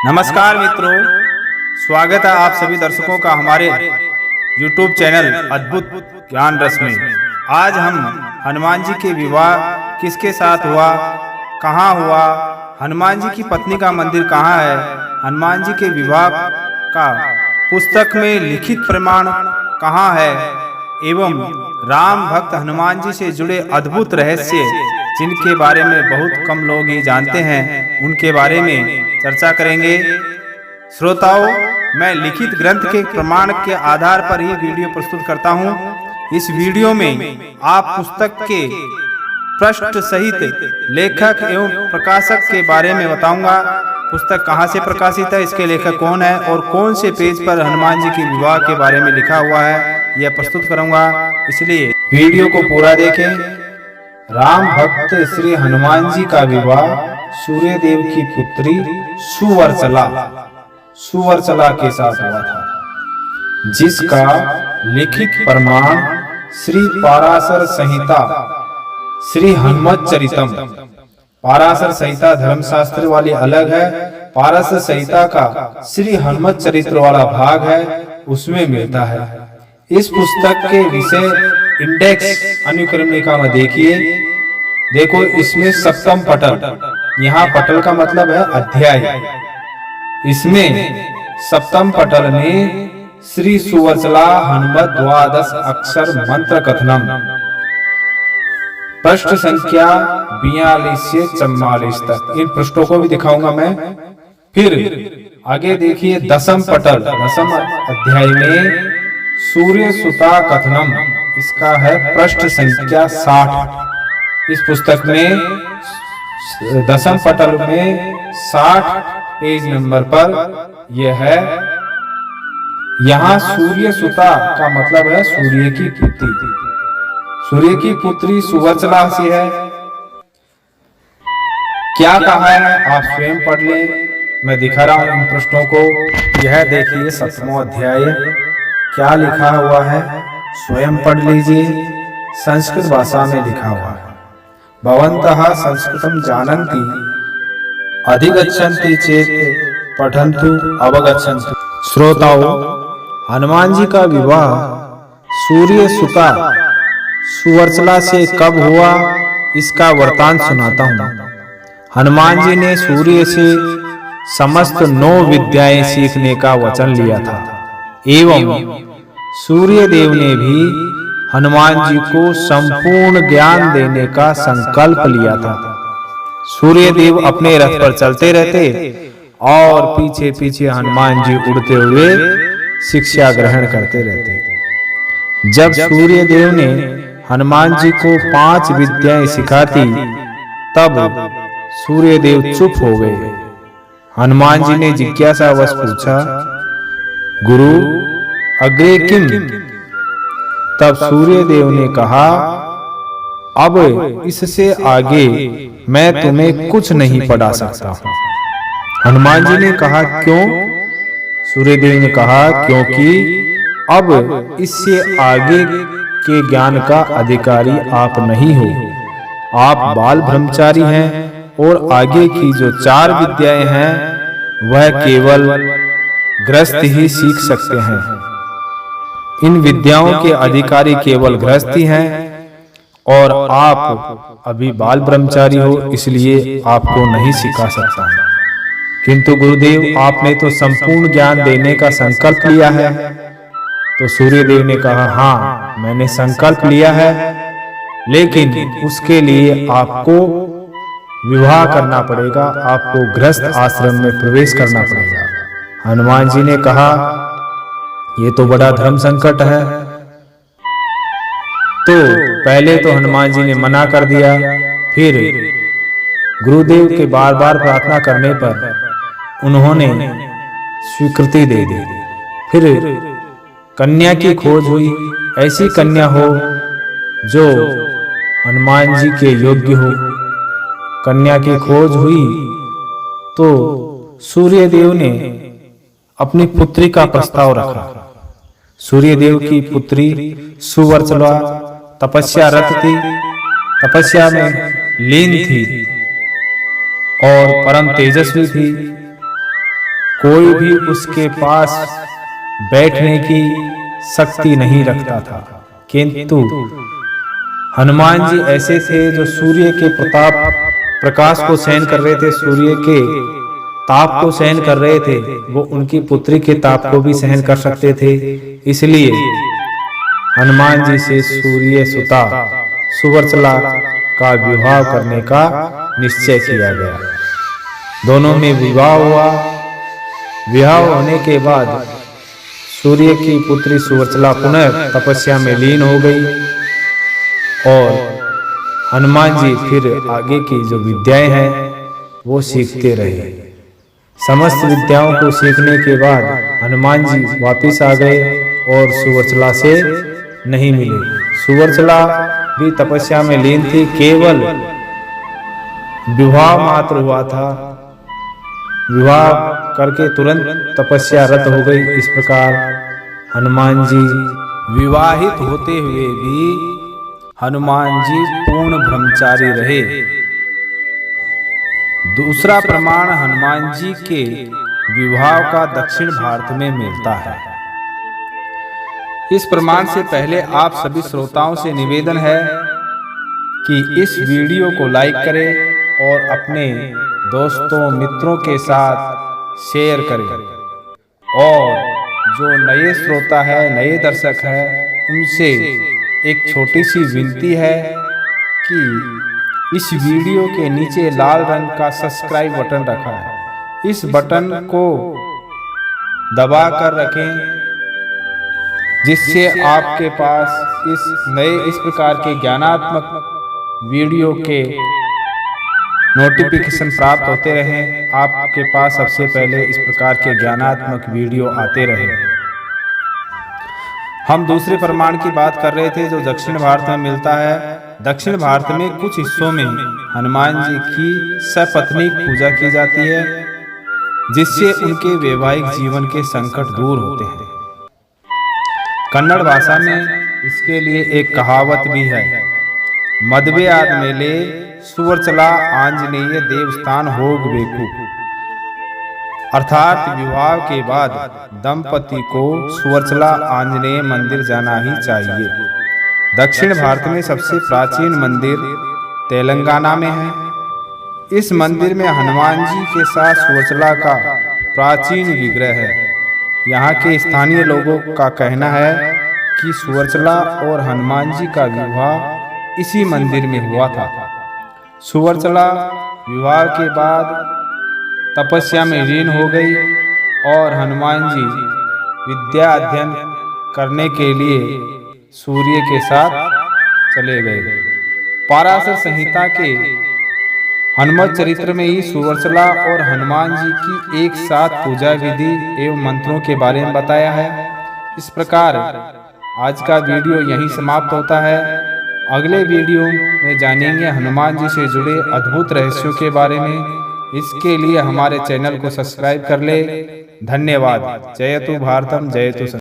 नमस्कार मित्रों, स्वागत है आप सभी दर्शकों का हमारे YouTube चैनल अद्भुत ज्ञान रस में। आज हम हनुमान जी के विवाह किसके साथ हुआ, कहाँ हुआ, हनुमान जी की पत्नी का मंदिर कहाँ है, हनुमान जी के विवाह का पुस्तक में लिखित प्रमाण कहाँ है एवं राम भक्त हनुमान जी से जुड़े अद्भुत रहस्य जिनके बारे में बहुत कम लोग ही जानते हैं, उनके बारे में चर्चा करेंगे। श्रोताओं, मैं लिखित ग्रंथ के प्रमाण के आधार पर ही वीडियो प्रस्तुत करता हूं। इस वीडियो में आप पुस्तक के पृष्ठ सहित लेखक एवं प्रकाशक के बारे में बताऊंगा। पुस्तक कहां से प्रकाशित है, इसके लेखक कौन है और कौन से पेज पर हनुमान जी के विवाह के बारे में लिखा हुआ है, यह प्रस्तुत करूंगा, इसलिए वीडियो को पूरा देखें। राम भक्त श्री हनुमान जी का विवाह सूर्यदेव की पुत्री सुवर्चला के साथ हुआ था, जिसका लिखित प्रमाण श्री पाराशर संहिता श्री हनुमत चरितम। पाराशर संहिता धर्मशास्त्र वाली अलग है, पाराशर संहिता का श्री हनुमत चरित्र वाला भाग है, उसमें मिलता है। इस पुस्तक के विषय इंडेक्स अनुक्रमणिका में देखो इसमें सप्तम पटल, यहाँ पटल का मतलब है अध्याय, इसमें सप्तम पटल में श्री सुवर्चला हनुमत द्वादश अक्षर मंत्र कथनम, पृष्ठ संख्या 42 से 44 तक, इन पृष्ठों को भी दिखाऊंगा मैं। फिर आगे देखिए दसम पटल, दसम अध्याय में सूर्य सुता कथनम, इसका है पृष्ठ संख्या 60। इस पुस्तक में दसम पटल में 60 पेज नंबर पर यह है। यहाँ सूर्य सुता का मतलब है सूर्य की पुत्री, सूर्य की पुत्री सुवर्चला से है। क्या कहा है आप स्वयं पढ़ ले, मैं दिखा रहा हूं इन पृष्ठों को। यह देखिए 7वां अध्याय, क्या लिखा हुआ है स्वयं पढ़ लीजिए। संस्कृत भाषा में लिखा हुआ है, भवन्तः संस्कृतं जानन्ति अधिगच्छन्ति चेत् पठन्तु अवगच्छन्तु। श्रोताओं, हनुमान जी का विवाह सूर्य सुता सुवर्चला से कब हुआ, इसका वृतांत सुनाता हूँ। हनुमान जी ने सूर्य से समस्त 9 विद्याएं सीखने का वचन लिया था एवं सूर्य देव ने भी हनुमान जी को संपूर्ण ज्ञान देने का संकल्प लिया था। सूर्य देव अपने रथ पर चलते रहते और पीछे पीछे हनुमान जी उड़ते हुए शिक्षा ग्रहण करते रहते। जब सूर्य देव ने हनुमान जी को 5 विद्याएं सिखाती, तब सूर्य देव चुप हो गए। हनुमान जी ने जिज्ञासावश पूछा, गुरु अग्रे किम? तब सूर्य देव ने कहा, अब इससे आगे मैं तुम्हें कुछ नहीं पढ़ा सकता। हनुमान जी ने कहा, क्यों? सूर्य देव ने कहा, क्योंकि अब इससे आगे के ज्ञान का अधिकारी आप नहीं हो, आप बाल ब्रह्मचारी हैं और आगे की जो 4 विद्याएं हैं वह केवल गृहस्थ ही सीख सकते हैं। इन विद्याओं के अधिकारी केवल गृहस्थ ही हैं और आप अभी बाल ब्रह्मचारी हो, इसलिए आपको नहीं सिखा सकता। किंतु गुरुदेव, आपने तो संपूर्ण ज्ञान देने का संकल्प लिया है। तो सूर्य देव ने कहा, हाँ मैंने संकल्प लिया है, लेकिन उसके लिए आपको विवाह करना पड़ेगा, आपको गृहस्थ आश्रम में प्रवेश करना पड़ेगा। हनुमान जी ने कहा, ये तो बड़ा धर्म संकट है। तो पहले तो हनुमान जी ने मना कर दिया, फिर गुरुदेव के बार बार प्रार्थना करने पर उन्होंने स्वीकृति दे दी। फिर कन्या की खोज हुई, ऐसी कन्या हो जो हनुमान जी के योग्य हो। कन्या की खोज हुई तो सूर्य देव ने अपनी पुत्री का प्रस्ताव रखा। सूर्य देव की पुत्री सुवर्चला तपस्यारत थी, तपस्या में लीन थी और परम तेजस्वी थी। कोई भी उसके पास बैठने की शक्ति नहीं रखता था, किंतु हनुमान जी ऐसे थे जो सूर्य के प्रकाश को सहन कर रहे थे, सूर्य के ताप को सहन कर रहे थे। वो उनकी पुत्री के ताप को भी सहन कर सकते थे। इसलिए हनुमान जी से सूर्य सुता सुवर्चला का विवाह करने का निश्चय किया गया। दोनों में विवाह हुआ। विवाह होने के बाद सूर्य की पुत्री सुवर्चला पुनः तपस्या में लीन हो गई और हनुमान जी फिर आगे की जो विद्याएं हैं वो सीखते रहे। समस्त विद्याओं को सीखने के बाद हनुमान जी वापिस आ गए और सुवर्चला से नहीं मिले। सुवर्चला भी तपस्या में लीन थी, केवल विवाह मात्र हुआ था। विवाह करके तुरंत तपस्या रत हो गई। इस प्रकार हनुमान जी विवाहित होते हुए भी हनुमान जी पूर्ण ब्रह्मचारी रहे। दूसरा प्रमाण हनुमान जी के विवाह का दक्षिण भारत में मिलता है। इस प्रमाण से पहले आप सभी श्रोताओं से निवेदन है कि इस वीडियो को लाइक करें और अपने दोस्तों मित्रों के साथ शेयर करें। और जो नए श्रोता है, नए दर्शक है, उनसे एक छोटी सी विनती है कि इस वीडियो के नीचे लाल रंग का सब्सक्राइब बटन रखा है, इस बटन को दबा कर रखें, जिससे आपके पास इस प्रकार के ज्ञानात्मक वीडियो के नोटिफिकेशन प्राप्त होते रहें। आपके पास सबसे पहले इस प्रकार के ज्ञानात्मक वीडियो आते रहें। हम दूसरे प्रमाण की बात कर रहे थे जो दक्षिण भारत में मिलता है। दक्षिण भारत में कुछ हिस्सों में हनुमान जी की सपत्नीक पूजा की जाती है, जिससे उनके वैवाहिक जीवन के संकट दूर होते हैं। कन्नड़ भाषा में इसके लिए एक कहावत भी है, मदवे आदमेले सुवर्चला आंजनेय देवस्थान होग बेकू, अर्थात विवाह के बाद दंपति को सुवर्चला आंजनेय मंदिर जाना ही चाहिए। दक्षिण भारत में सबसे प्राचीन मंदिर तेलंगाना में है। इस मंदिर में हनुमान जी के साथ सुवर्चला का प्राचीन विग्रह है। यहाँ के स्थानीय लोगों का कहना है कि सुवर्चला और हनुमान जी का विवाह इसी मंदिर में हुआ था। सुवर्चला विवाह के बाद तपस्या में लीन हो गई और हनुमान जी विद्या अध्ययन करने के लिए सूर्य के साथ चले गए। पाराशर संहिता के हनुमत चरित्र में ही सुवर्चला और हनुमान जी की एक साथ पूजा विधि एवं मंत्रों के बारे में बताया है। इस प्रकार आज का वीडियो यहीं समाप्त होता है। अगले वीडियो में जानेंगे हनुमान जी से जुड़े अद्भुत रहस्यों के बारे में। इसके लिए हमारे चैनल को सब्सक्राइब कर ले। धन्यवाद। जयतु भारतम, जयतु।